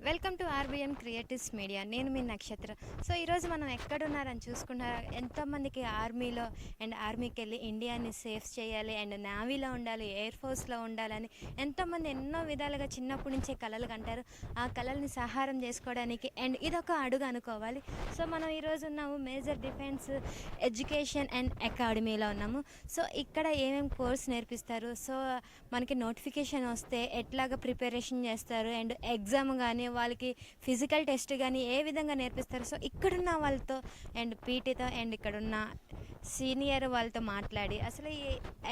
Welcome to RBN creatives media. నేను మీ నక్షత్ర. So ఈరోజు మనం ఎక్కడున్నారని చూసుకున్నారా, ఎంతోమందికి ఆర్మీలో అండ్ ఆర్మీకి వెళ్ళి ఇండియాని సేఫ్ చేయాలి అండ్ నావీలో ఉండాలి, ఎయిర్ ఫోర్స్లో ఉండాలని ఎంతోమంది ఎన్నో విధాలుగా చిన్నప్పటి నుంచే కలలు కంటారు. ఆ కలల్ని సహారం చేసుకోవడానికి అండ్ ఇదొక అడుగు అనుకోవాలి. సో మనం ఈరోజు ఉన్నాము మేజర్ డిఫెన్స్ ఎడ్యుకేషన్ అండ్ అకాడమీలో ఉన్నాము. సో ఇక్కడ ఏమేమి కోర్స్ నేర్పిస్తారు, సో మనకి నోటిఫికేషన్ వస్తే ఎట్లాగా ప్రిపరేషన్ చేస్తారు అండ్ ఎగ్జామ్ కానీ వాళ్ళకి ఫిజికల్ టెస్ట్ కానీ ఏ విధంగా నేర్పిస్తారు. సో ఇక్కడున్న వాళ్ళతో అండ్ పీటీతో అండ్ ఇక్కడున్న సీనియర్ వాళ్ళతో మాట్లాడి అసలు ఈ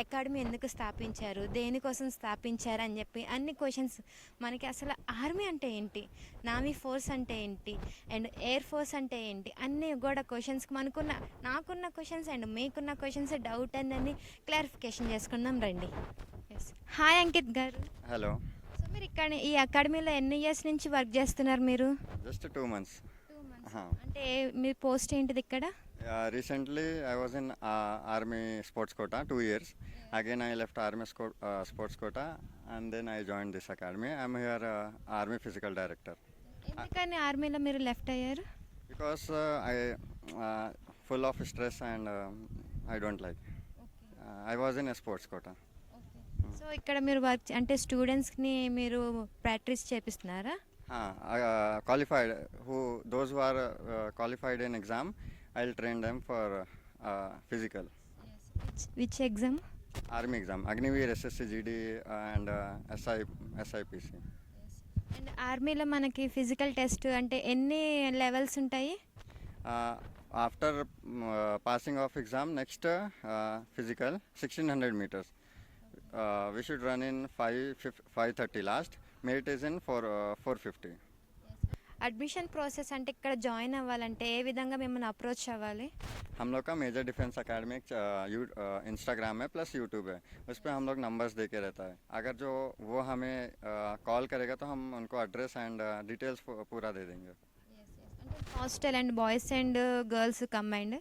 అకాడమీ ఎందుకు స్థాపించారు, దేనికోసం స్థాపించారు అని చెప్పి అన్ని క్వశ్చన్స్ మనకి, అసలు ఆర్మీ అంటే ఏంటి, నావీ ఫోర్స్ అంటే ఏంటి అండ్ ఎయిర్ ఫోర్స్ అంటే ఏంటి, అన్నీ కూడా క్వశ్చన్స్కి నాకున్న క్వశ్చన్స్ అండ్ మీకున్న క్వశ్చన్స్ డౌట్ అని క్లారిఫికేషన్ చేసుకుందాం రండి. హాయ్ అంకిత్ గారు. హలో. సో మీరు ఇక్కడ ఈ అకాడమీలో ఎన్ని ఇయర్స్ నుంచి వర్క్ చేస్తున్నారు మీరు? Just 2 months. 2 months. అంటే మీ పోస్ట్ ఏంటిది ఇక్కడ? Recently, I was in Army Sports Quota 2 years. Again, I left Army Sports Quota and then I joined this academy. I'm here Army Physical Director. ఎందుకని ఆర్మీలో మీరు left అయ్యారు? Because I full of stress and I don't like. I was in a sports quota. So ఇక్కడ మీరు work అంటే స్టూడెంట్స్ని మీరు practice చేపిస్తున్నారా? Qualified, those who are qualified in exam, I'll train them for physical. Which exam? Army exam, Agniveer, SSC, GD and SIPC. And ఆర్మీలో మనకి physical test అంటే ఎన్ని levels ఉంటాయి? After passing of exam, next physical 1600 meters. We should run in 5:30 last. Merit is in 4:50. Admission process అంటే ఇక్కడ join అవ్వాలంటే ఏ విధంగా మిమ్మల్ని అప్రోచ్ అవ్వాలి? हम लोग का मेजर डिफेंस अकेडमी इंस्टाग्राम है प्लस यूट्यूब है, उस पर हम लोग नंबर्स दे के रहता है. अगर जो वो हमें कॉल करेगा तो हम उनको एड्रेस एंड डिटेल्स पूरा दे देंगे. Hostel and boys and girls combined?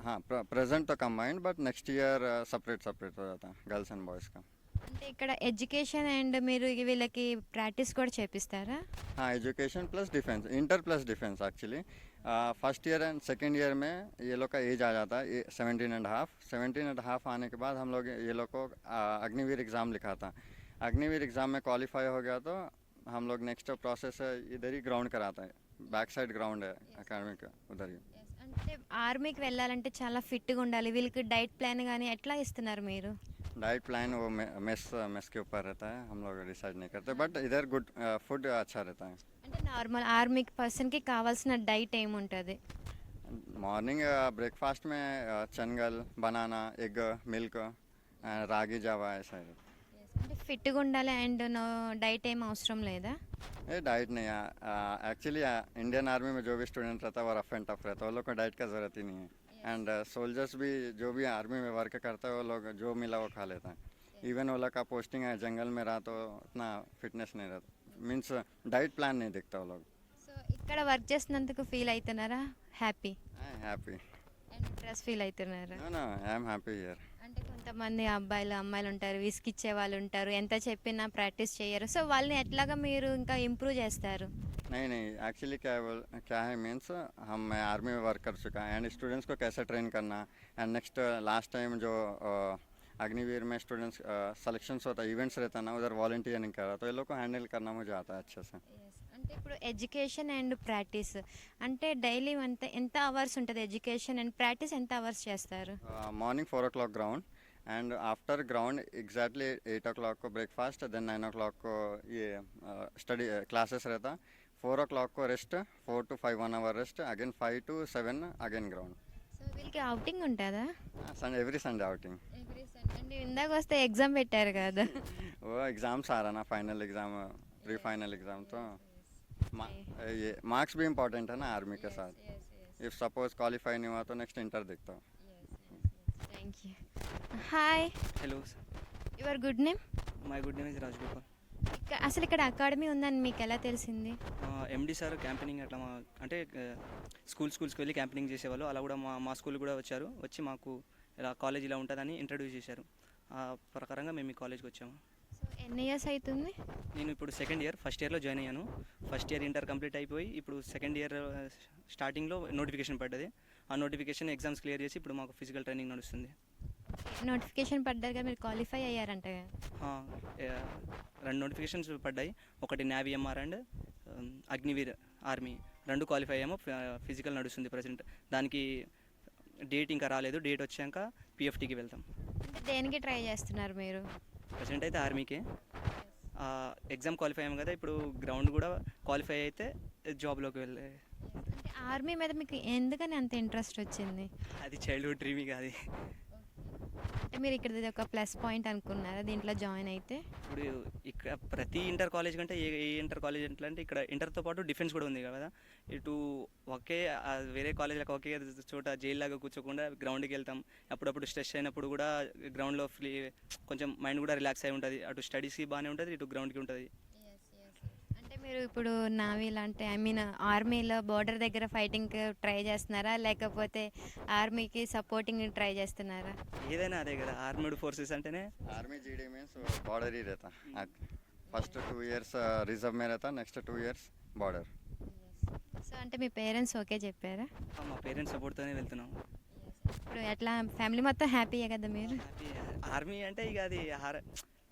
हाँ, प्रेजेंट तो combined but next year separate हो जाता है गर्ल्स एंड बॉयज़ का. అంటే ఇక్కడ ఎడ్యుకేషన్ అండ్ మీరు వీళ్ళకి ప్రాక్టీస్ కూడా చేపిస్తారా? हाँ, education plus defence, inter plus defence actually. First year and second year में ये लोग का एज आ जाता है 17.5 आने के बाद हम लोग ये लोग को अग्निवीर एग्ज़ाम लिखा था. अग्निवीर एग्ज़ाम में क्वालिफाई हो गया तो हम लोग नेक्स्ट प्रोसेस इधर ही ग्राउंड कराता है, बैक साइड ग्राउंड है अकेडमी का, उधर ही. అంటే ఆర్మీకి వెళ్ళాలంటే చాలా ఫిట్గా ఉండాలి, వీళ్ళకి డైట్ ప్లాన్ కానీ ఎట్లా ఇస్తున్నారు మీరు? डाइट प्लान वो मेस के ऊपर रहता है, हम लोग डिसाइड नहीं करते बट इधर गुड फूड अच्छा रहता है. అంటే నార్మల్ ఆర్మీకి పర్సన్కి కావాల్సిన డైట్ ఏముంటుంది? मॉर्निंग ब्रेकफास्ट में चनगल, बनाना, एग, मिल्क, रागी जावा ऐसा है. అంటే ఫిట్గా ఉండాలి అండ్ డైట్ ఏం అవసరం లేదా? ये डाइट नहीं है एक्चुअली. इंडियन आर्मी में जो भी स्टूडेंट रहता है वो रफ एंड टफ रहता है, वो लोग को डाइट का ज़रूरत ही नहीं है. एंड सोल्जर्स भी जो भी आर्मी में वर्क करता है वो लोग जो मिला वो खा लेता है. इवन वो लोग का पोस्टिंग है जंगल में रहा तो उतना फिटनेस नहीं रहता, मीन्स डाइट प्लान नहीं दिखता वो लोग. సో ఇక్కడ వర్క్ చేసినందుకు ఫీల్ అవుతున్నారా? Happy happy. And interest feel అవుతున్నారా? No I am happy here. అంటే కొంతమంది అమ్మాయిలు ఉంటారు, విసిగిచ్చే వాళ్ళు ఉంటారు, ఎంత చెప్పినా ప్రాక్టీస్ చేయరు. సో వాళ్ళని ఎట్లాగా మీరు ఇంకా ఇంప్రూవ్ చేస్తారు? नहीं एक्चुअली क्या है मीन्स हम मैं आर्मी में वर्क कर चुका है एंड स्टूडेंट्स को कैसे ट्रेन करना एंड नेक्स्ट लास्ट टाइम जो अग्निवीर में स्टूडेंट्स सिलेक्शंस होता है, इवेंट्स रहता है ना, उधर वॉलंटियरिंग कर रहा तो ये लोग को हैंडल करना मुझे आता है अच्छे से. అంటే ఇప్పుడు ఎడ్యుకేషన్ అండ్ ప్రాక్టీస్ అంటే డైలీ ఎంత అవర్స్ ఉంటుంది? ఎడ్యుకేషన్ అండ్ ప్రాక్టీస్ ఎంత అవర్స్ చేస్తారు? Morning 4 o'clock ground and after ground exactly 8 o'clock को ब्रेकफास्ट, देन 9 o'clock को ये स्टडी क्लासेस रहता. 4 o'clock को rest, 4 to 5 1 hour rest, again 5 to 7 again ground. So వీళ్ళకి అవుటింగ్ ఉంటుందా? Sunday every Sunday outing. Every Sunday. అంటే ఇందాక వస్తే ఎగ్జామ్ పెట్టారు కదా? वो एग्ज़ाम्स आ रहा ना, final exam, pre final exam, तो ये मार्क्स भी इम्पोर्टेंट है ना आर्मी के साथ. इफ़ सपोज क्वालिफाई नहीं हुआ तो नेक्स्ट इंटर देखता हूँ. Thank you. Hi, hello sir, your good name? My good name is Rajagopal. అసలు ఇక్కడ అకాడమీ ఉందని మీకు ఎలా తెలిసింది? ఎండి సార్ క్యాంపెనింగ్ అట్లా అంటే స్కూల్స్కి వెళ్ళి క్యాంపెనింగ్ చేసేవాళ్ళు, అలా కూడా మా స్కూల్ కూడా వచ్చి మాకు ఇలా కాలేజ్ ఇలా ఉంటుందని ఇంట్రడ్యూస్ చేశారు. ఆ ప్రకారంగా మేము ఈ కాలేజ్కి వచ్చాము. సో ఎన్ని ఇయర్స్ అవుతుంది? నేను ఇప్పుడు సెకండ్ ఇయర్, ఫస్ట్ ఇయర్లో జాయిన్ అయ్యాను. ఫస్ట్ ఇయర్ ఇంటర్ కంప్లీట్ అయిపోయి ఇప్పుడు సెకండ్ ఇయర్ స్టార్టింగ్లో నోటిఫికేషన్ పడ్డది. ఆ నోటిఫికేషన్ ఎగ్జామ్స్ క్లియర్ చేసి ఇప్పుడు మాకు ఫిజికల్ ట్రైనింగ్ నడుస్తుంది. నోటిఫికేషన్ పడ్డాక మీరు క్వాలిఫై అయ్యారంట కదా? ఆ, ఏ, 2 నోటిఫికేషన్స్ పడ్డాయి. ఒకటి navy MR and Agniveer army, 2 qualify అయ్యాము. ఫిజికల్ నడుస్తుంది ప్రజెంట్. దానికి డేట్ ఇంకా రాలేదు. డేట్ వచ్చాక పిఎఫ్టీకి వెళ్తాం. అంటే దేనికి ట్రై చేస్తున్నారు మీరు? ప్రజెంట్ అయితే ఆర్మీకే. ఎగ్జామ్ క్వాలిఫై అయ్యాము కదా, ఇప్పుడు గ్రౌండ్ కూడా క్వాలిఫై అయితే జాబ్లోకి వెళ్ళే. అంటే ఆర్మీ మీద మీకు ఎందుకని అంత ఇంట్రెస్ట్ వచ్చింది? అది చైల్డ్హుడ్ డ్రీమ్ ఇక అది. అంటే మీరు ఇక్కడ ఇది ఒక ప్లస్ పాయింట్ అనుకున్నారా దీంట్లో జాయిన్ అయితే? ఇప్పుడు ఇక్కడ ప్రతి ఇంటర్ కాలేజ్ కంటే ఏ ఇంటర్ కాలేజ్ ఎట్లా అంటే ఇక్కడ ఇంటర్తో పాటు డిఫెన్స్ కూడా ఉంది కదా. ఇటు ఒకే వేరే కాలేజ్లకు ఒకే చోట జైల్లాగా కూర్చోకుండా గ్రౌండ్కి వెళ్తాం. అప్పుడప్పుడు స్ట్రెస్ అయినప్పుడు కూడా గ్రౌండ్లో కొంచెం మైండ్ కూడా రిలాక్స్ అయి ఉంటుంది. అటు స్టడీస్కి బాగానే ఉంటుంది, ఇటు గ్రౌండ్కి ఉంటుంది. అంటే మీరు ఇప్పుడు నావీలో అంటే ఆర్మీలో బోర్డర్ దగ్గర ఫైటింగ్ ట్రై చేస్తున్నారా, లేకపోతే ఆర్మీకి సపోర్టింగ్ ట్రై చేస్తున్నారా? ఏదైనా అదే కదా, ఆర్మీడ్ ఫోర్సెస్ అంటేనే. आर्मी जीडी मीन्स बॉर्डर ही रहता. फर्स्ट 2 इयर्स रिजर्व में रहता, नेक्स्ट 2 इयर्स बॉर्डर. సో అంటే మీ పేరెంట్స్ ఓకే చెప్పారా? మా పేరెంట్స్ సపోర్ట్తోనే వెళ్తున్నాం. ఇప్పుడు ఎట్లా ఫ్యామిలీ మొత్తం హ్యాపీయే కదా మీరు? ఆర్మీ అంటే ఇక అది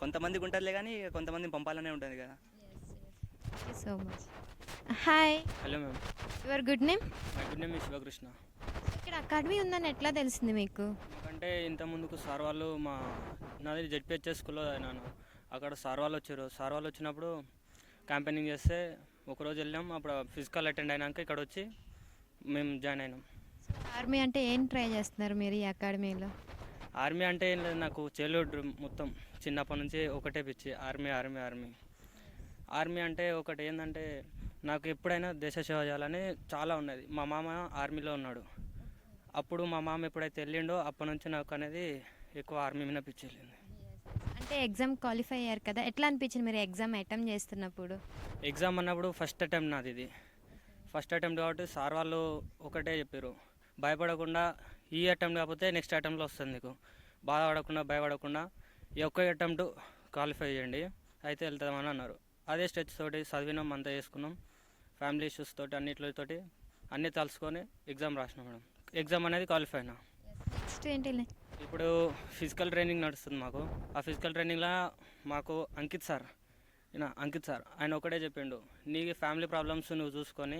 కొంతమందికి ఉంటుందిలే, కానీ కొంతమందిని పంపాలనే ఉంటుంది కదా. Thank you so much. Hi, hello ma'am, your good name? My good name is Shivakrishna. ఇక్కడ అకాడమీ ఉందని ఎట్లా తెలిసింది మీకు? ఎందుకంటే ఇంత ముందుకు సార్ వాళ్ళు నాది జెడ్పిహెచ్ఎస్ స్కూల్లో చదివినాను. అక్కడ సార్ వాళ్ళు వచ్చారు. సార్ వాళ్ళు వచ్చినప్పుడు క్యాంపెయినింగ్ చేస్తే ఒకరోజు వెళ్ళాం. అప్పుడు ఫిజికల్ అటెండ్ అయినాక ఇక్కడ వచ్చి మేము జాయిన్ అయినాం. ఆర్మీ అంటే ఏం ట్రై చేస్తున్నారు మీరు ఈ అకాడమీలో? ఆర్మీ అంటే ఏం లేదు, నాకు చైల్డ్హుడ్ మొత్తం చిన్నప్పటి నుంచి ఒకటే పిచ్చి, ఆర్మీ ఆర్మీ ఆర్మీ. ఆర్మీ అంటే ఒకటి ఏంటంటే నాకు ఎప్పుడైనా దేశ సేవ చేయాలని చాలా ఉన్నది. మా మామ ఆర్మీలో ఉన్నాడు. అప్పుడు మా మామ ఎప్పుడైతే వెళ్ళిండో అప్పటి నుంచి నాకు అనేది ఎక్కువ ఆర్మీ మీద పిచ్చి వెళ్ళింది. అంటే ఎగ్జామ్ క్వాలిఫై అయ్యారు కదా, ఎట్లా అనిపించింది మీరు ఎగ్జామ్ అటెంప్ట్ చేస్తున్నప్పుడు? ఎగ్జామ్ అన్నప్పుడు ఫస్ట్ అటెంప్ట్ నాది ఇది. ఫస్ట్ అటెంప్ట్ కాబట్టి సార్ వాళ్ళు ఒకటే చెప్పారు, భయపడకుండా ఈ అటెంప్ట్ కాకపోతే నెక్స్ట్ అటెంప్ట్లో వస్తుంది నీకు, బాధపడకుండా భయపడకుండా ఈ ఒక్క అటెంప్ట్ క్వాలిఫై చేయండి అయితే వెళ్తామని అన్నారు. అదే స్ట్రెచ్ తోటి చదివినాం, అంతా చేసుకున్నాం. ఫ్యామిలీ ఇష్యూస్ తోటి అన్నిటితోటి అన్నీ తలుసుకొని ఎగ్జామ్ రాసినాం మేడం. ఎగ్జామ్ అనేది క్వాలిఫై అయినా. నెక్స్ట్ ఏంటి? ఇప్పుడు ఫిజికల్ ట్రైనింగ్ నడుస్తుంది మాకు. ఆ ఫిజికల్ ట్రైనింగ్లో మాకు అంకిత్ సార్ ఆయన ఒకటే చెప్పిండు, నీ ఫ్యామిలీ ప్రాబ్లమ్స్ నువ్వు చూసుకొని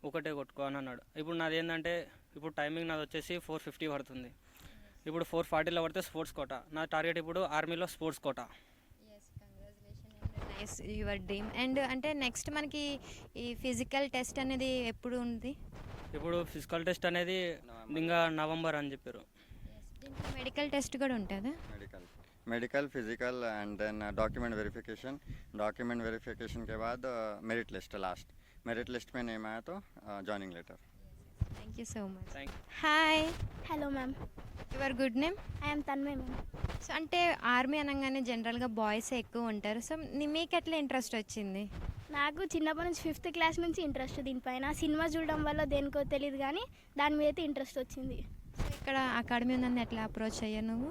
ఒకటే కొట్టుకో అని అన్నాడు. ఇప్పుడు నాది ఏంటంటే ఇప్పుడు టైమింగ్ నాది వచ్చేసి 4:50 పడుతుంది. ఇప్పుడు 4:40లో పడితే స్పోర్ట్స్ కోటా. నా టార్గెట్ ఇప్పుడు ఆర్మీలో sports quota. Nice, your dream. And అంటే నెక్స్ట్ మనకి ఈ ఫిజికల్ టెస్ట్ అనేది ఎప్పుడు ఉంది? ఇప్పుడు ఫిజికల్ టెస్ట్ అనేది ఇంకా నవంబర్ అని చెప్పారు. దీంట్లో మెడికల్ టెస్ట్ కూడా ఉంటుందా? Medical physical and then document verification के बाद merit list, last merit list में नेम आया तो joining letter. Thank you so much. Thank you. Hi, hello ma'am, your good name? I'm Tanmay ma'am. So అంటే army అనగానే జనరల్గా బాయ్స్ ఎక్కువ ఉంటారు. సో మీకు ఎట్లా ఇంట్రెస్ట్ వచ్చింది? నాకు చిన్నప్పటి నుంచి 5th క్లాస్ నుంచి ఇంట్రెస్ట్ దీనిపైన. సినిమా చూడడం వల్ల దేనికో తెలియదు కానీ దాని మీద అయితే ఇంట్రెస్ట్ వచ్చింది. సో ఇక్కడ అకాడమీ ఉందని ఎట్లా అప్రోచ్ అయ్యా నువ్వు?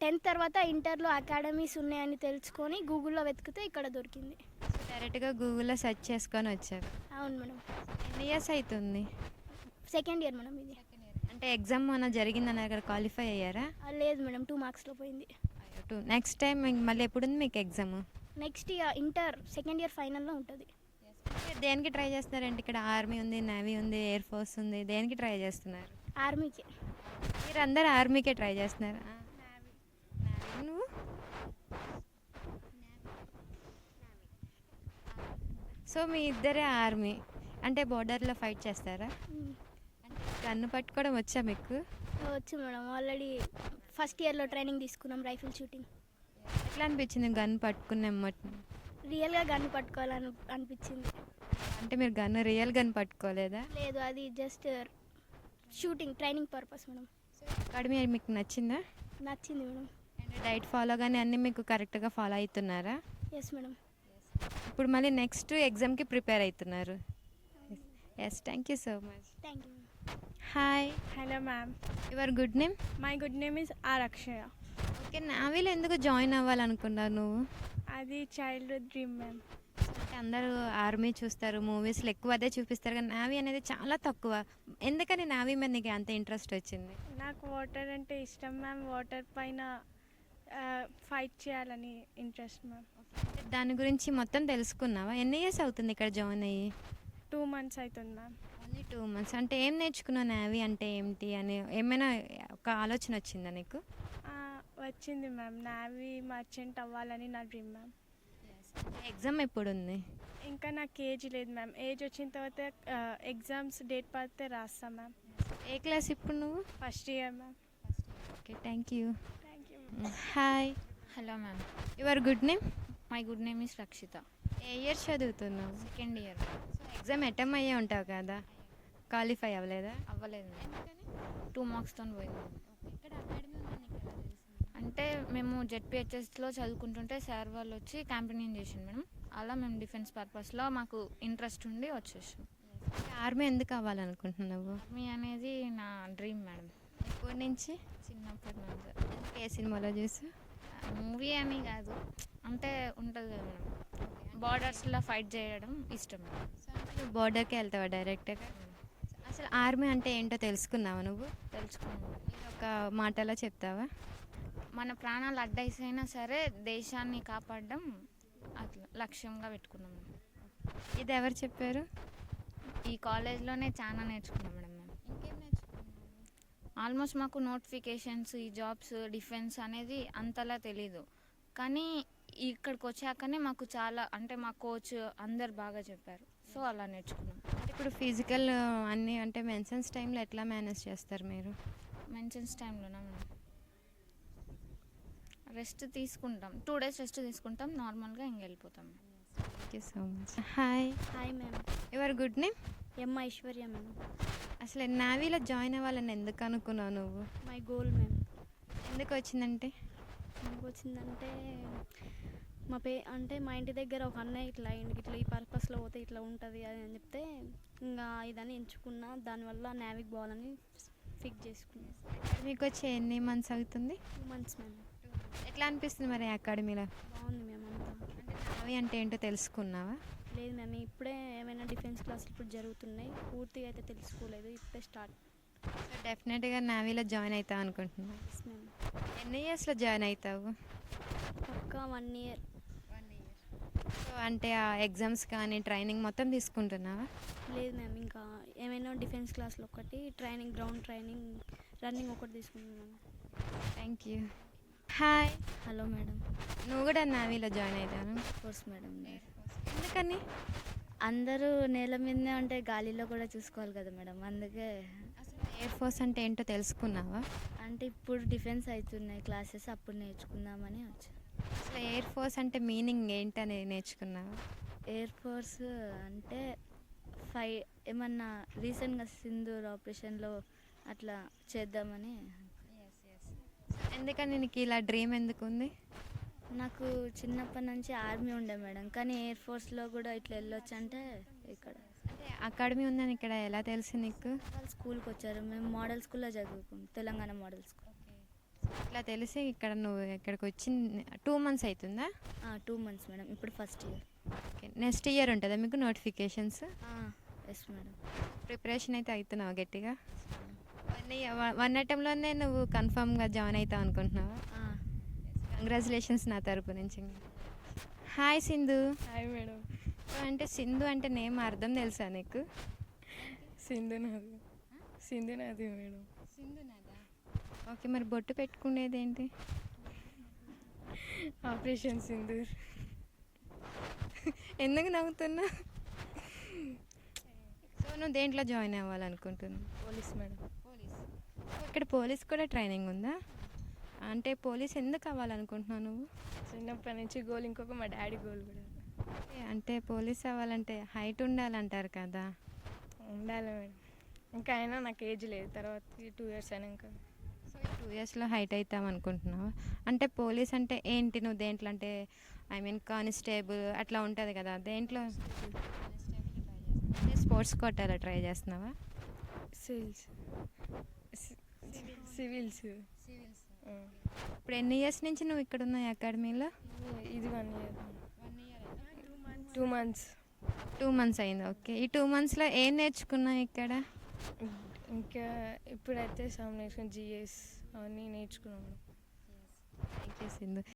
10th తర్వాత ఇంటర్లో అకాడమీస్ ఉన్నాయని తెలుసుకొని గూగుల్లో వెతికితే ఇక్కడ దొరికింది. సో డైరెక్ట్గా గూగుల్లో సెర్చ్ చేసుకొని వచ్చారు. అవును మేడం. ఎన్ని ఇయర్స్ అవుతుంది? సెకండ్ ఇయర్ మేడం ఇది. అంటే ఎగ్జామ్ మన జరిగిందన్నారు కదా, క్వాలిఫై అయ్యారా? లేదు మేడం, 2 మార్క్స్లో పోయింది. నెక్స్ట్ టైం మళ్ళీ ఎప్పుడు ఉంది మీకు exam? Next year inter second year ఫైనల్లో ఉంటుంది. మీరు దేనికి ట్రై చేస్తున్నారంటే ఇక్కడ ఆర్మీ ఉంది, నేవీ ఉంది, ఎయిర్ ఫోర్స్ ఉంది, దేనికి ట్రై చేస్తున్నారు? ఆర్మీకి. మీరు అందరు ఆర్మీకే ట్రై చేస్తున్నారు. నువ్వు? సో మీ ఇద్దరే ఆర్మీ అంటే బోర్డర్లో ఫైట్ చేస్తారా? అంటే గన్ను పట్టుకోవడం వచ్చా మీకు? వచ్చు మేడం, ఆల్రెడీ ఫస్ట్ ఇయర్లో ట్రైనింగ్ తీసుకున్నాం రైఫిల్ షూటింగ్. ఎట్లా అనిపించింది గన్ పట్టుకున్న? రియల్గా గన్ పట్టుకోవాలని అనిపించింది. అంటే మీరు గన్ రియల్ గన్ పట్టుకోలేదా? లేదు, అది just shooting training purpose madam. Academy మీకు నచ్చిందా? నచ్చింది మేడం. అండ్ డైట్ ఫాలో కానీ అన్నీ మీకు కరెక్ట్గా ఫాలో అవుతున్నారా? Yes madam. ఇప్పుడు మళ్ళీ నెక్స్ట్ ఎగ్జామ్కి ప్రిపేర్ అవుతున్నారు. Yes, thank you so much. Thank you. Hi, Hello ma'am, your good name? my good name is R. Akshaya. Okay, okay, నావీలో ఎందుకు జాయిన్ అవ్వాలనుకున్నావు నువ్వు? అది చైల్డ్హుడ్ డ్రీమ్ మ్యామ్. అంటే అందరూ ఆర్మీ చూస్తారు, మూవీస్లో ఎక్కువ అదే చూపిస్తారు, కానీ నావీ అనేది చాలా తక్కువ. ఎందుకని నావీ మీద నీకు అంత ఇంట్రెస్ట్ వచ్చింది? నాకు వాటర్ అంటే ఇష్టం మ్యామ్. వాటర్ పైన ఫైట్ చేయాలని ఇంట్రెస్ట్ మ్యామ్. అంటే దాని గురించి మొత్తం తెలుసుకున్నావా? ఎన్ని ఇయర్స్ అవుతుంది ఇక్కడ జాయిన్ అయ్యి? 2 months అవుతుంది మ్యామ్. Only 2 months. అంటే ఏం నేర్చుకున్నావు నావీ అంటే ఏంటి అని ఏమైనా ఒక ఆలోచన వచ్చిందా నీకు? వచ్చింది మ్యామ్. నావీ మర్చెంట్ అవ్వాలని నా డ్రీమ్ మ్యామ్. ఎగ్జామ్ ఎప్పుడు ఉంది? ఇంకా నాకు ఏజ్ లేదు మ్యామ్. ఏజ్ వచ్చిన తర్వాత ఎగ్జామ్స్ డేట్ పడితే రాస్తాం మ్యామ్. ఏ క్లాస్ ఇప్పుడు నువ్వు? First year ma'am. Okay, thank you. Thank you. Hi, hello ma'am, your good name? My good name is Rakshitha. ఏ ఇయర్ చదువుతున్నావు? Second year. ఎగ్జామ్ అటెంప్ట్ అయ్యే ఉంటావు కదా, క్వాలిఫై అవ్వలేదా? అవ్వలేదు మ్యామ్. 2 మార్క్స్తో పోయింది. ఇక్కడ అకాడమీ ఉందని నీకు ఎలా తెలుసు? అంటే మేము జెడ్పిహెచ్ఎస్లో చదువుకుంటుంటే సార్ వాళ్ళు వచ్చి క్యాంపెయినింగ్ చేసింది మేడం. అలా మేము డిఫెన్స్ పర్పస్లో మాకు ఇంట్రెస్ట్ ఉండి వచ్చేసాం. ఆర్మీ ఎందుకు అవ్వాలనుకుంటున్నావు? ఆర్మీ అనేది నా డ్రీమ్ మేడం. ఎప్పటి నుంచి? చిన్నప్పటి నుంచి. ఎందుకు ఏ సినిమాలో చూసి? మూవీ అని కాదు, అంటే ఉంటుంది కదా మేడం, బార్డర్స్లో ఫైట్ చేయడం ఇష్టం మేడం. నువ్వు బోర్డర్కి వెళ్తావా డైరెక్ట్గా? అసలు ఆర్మీ అంటే ఏంటో తెలుసుకున్నావా నువ్వు? తెలుసుకున్నాం. ఒక మాటలో చెప్తావా? మన ప్రాణాలు అడ్డైసైనా సరే దేశాన్ని కాపాడడం అట్లా లక్ష్యంగా పెట్టుకున్నాం మేడం. ఇది ఎవరు చెప్పారు? ఈ కాలేజ్లోనే చాలా నేర్చుకున్నాం మేడం మేము. ఇంకేం నేర్చుకున్నావు? ఆల్మోస్ట్ మాకు నోటిఫికేషన్స్, ఈ జాబ్స్, డిఫెన్స్ అనేది అంతలా తెలీదు, కానీ ఇక్కడికి వచ్చాకనే మాకు చాలా, అంటే మా కోచ్ అందరు బాగా చెప్పారు, సో అలా నేర్చుకున్నాం. అంటే ఇప్పుడు ఫిజికల్ అన్నీ అంటే మెన్సన్స్ టైంలో ఎట్లా మేనేజ్ చేస్తారు మీరు? మెన్షన్స్ టైంలోనా మేడం, రెస్ట్ తీసుకుంటాం, 2 days రెస్ట్ తీసుకుంటాం, నార్మల్గా ఇంక వెళ్ళిపోతాం. Thank you so much. Hi, hi ma'am. Your good name? M Aishwarya ma'am. అసలు నావీలో జాయిన్ అవ్వాలని ఎందుకు అనుకున్నావు నువ్వు? My goal ma'am. ఎందుకు వచ్చిందంటే? ఎందుకు వచ్చిందంటే అంటే మా ఇంటి దగ్గర ఒక అన్నయ్య ఇట్లా ఇట్లా ఈ పర్పస్లో పోతే ఇట్లా ఉంటుంది అని చెప్తే ఇంకా ఇదని ఎంచుకున్నా, దానివల్ల నావిక్ పోవాలని ఫిక్స్ చేసుకున్నాను. మీకు వచ్చి ఎన్ని మంత్స్ అవుతుంది? 2 months మ్యామ్. ఎట్లా అనిపిస్తుంది మరి అకాడమీలో? బాగుంది మ్యామ్ అంతా. అంటే నావీ అంటే ఏంటో తెలుసుకున్నావా? లేదు మ్యామ్, ఇప్పుడే ఏమైనా డిఫెన్స్ క్లాసులు ఇప్పుడు జరుగుతున్నాయి, పూర్తిగా అయితే తెలుసుకోలేదు, ఇప్పుడే స్టార్ట్. సో డెఫినెట్గా నావీలో జాయిన్ అవుతావు అనుకుంటున్నావు. Yes ma'am. ఎన్ని ఇయర్స్లో జాయిన్ అవుతావు? పక్కా 1 year. సో అంటే ఆ ఎగ్జామ్స్ కానీ ట్రైనింగ్ మొత్తం తీసుకుంటున్నావా? లేదు మ్యామ్, ఇంకా ఏమైనా డిఫెన్స్ క్లాసులు ఒకటి, ట్రైనింగ్, గ్రౌండ్ ట్రైనింగ్, రన్నింగ్ ఒకటి తీసుకుంటున్నాను. Thank you. Hi, hello madam. నువ్వు కూడా నావీలో జాయిన్ అవుతాను. Course madam. ఎందుకని? అందరూ నేల మీదనే ఉంటే గాలిలో కూడా చూసుకోవాలి కదా మేడం, అందుకే. అసలు ఎయిర్ ఫోర్స్ అంటే ఏంటో తెలుసుకున్నావా? అంటే ఇప్పుడు డిఫెన్స్ అవుతున్నాయి క్లాసెస్, అప్పుడు నేర్చుకుందామని వచ్చాను. అసలు ఎయిర్ ఫోర్స్ అంటే మీనింగ్ ఏంటని నేర్చుకున్నావా? ఎయిర్ ఫోర్స్ అంటే ఏమన్నా రీసెంట్గా సింధూర్ ఆపరేషన్లో అట్లా చేద్దామని. ఎందుకని నీకు ఇలా డ్రీమ్ ఎందుకు ఉంది? నాకు చిన్నప్పటి నుంచి ఆర్మీ ఉండే మేడం, కానీ ఎయిర్ ఫోర్స్లో కూడా ఇట్లా వెళ్ళొచ్చు అంటే ఇక్కడ అంటే అకాడమీ ఉందని ఇక్కడ ఎలా తెలిసి నీకు? వాళ్ళు స్కూల్కి వచ్చారు, మేము మోడల్ స్కూల్లో చదువుకుంటాం, తెలంగాణ మోడల్ స్కూల్. ఇట్లా తెలిసి ఇక్కడ నువ్వు ఇక్కడికి వచ్చి 2 months అవుతుందా? 2 months మేడం, ఇప్పుడు first year. Okay, next year ఉంటుందా మీకు నోటిఫికేషన్స్? Yes madam. ప్రిపరేషన్ అయితే అవుతున్నావు గట్టిగా? 1 అటెంప్ట్లోనే నువ్వు కన్ఫామ్గా జాయిన్ అవుతావు అనుకుంటున్నావా? కంగ్రాచులేషన్స్ నా తరపు నుంచి. హాయ్ సింధు. Hi madam. అంటే సింధు అంటే నేమ్ అర్థం తెలుసా నీకు? సింధు నాది మేడం. సింధు నాదా? ఓకే, మరి బొట్టు పెట్టుకునేది ఏంటి? ఆపరేషన్ సింధూర్. ఎందుకు నవ్వుతున్నా? సో నువ్వు దేంట్లో జాయిన్ అవ్వాలనుకుంటున్నావు? Police madam. ఇక్కడ పోలీస్ కూడా ట్రైనింగ్ ఉందా? అంటే పోలీస్ ఎందుకు అవ్వాలనుకుంటున్నావు నువ్వు? చిన్నప్పటి నుంచి గోల్, ఇంకొక మా డాడీ గోల్ కూడా. అంటే పోలీస్ అవ్వాలంటే హైట్ ఉండాలంటారు కదా? ఉండాలి మేడం. ఇంకా అయినా నాకు ఏజ్ లేదు, తర్వాత 2 years అయినాక. సో 2 yearsలో హైట్ అవుతాం అనుకుంటున్నావా? అంటే పోలీస్ అంటే ఏంటి? నువ్వు దేంట్లో అంటే ఐ మీన్ కానిస్టేబుల్ అట్లా ఉంటుంది కదా, దేంట్లో? స్పోర్ట్స్ కోటాలో ట్రై చేస్తున్నావా? సివిల్స్. ఇప్పుడు ఎన్ని ఇయర్స్ నుంచి నువ్వు ఇక్కడ ఉన్నావు అకాడమీలో? ఇది 1 ఇయర్, 2 months. 2 months అయింది. ఓకే. ఈ 2 monthsలో ఏం నేర్చుకున్నావు ఇక్కడ? ఇంకా ఇప్పుడైతే సమ్ నేర్చుకుని జిఎస్ అవన్నీ నేర్చుకున్నాము. Thank you Sindhu.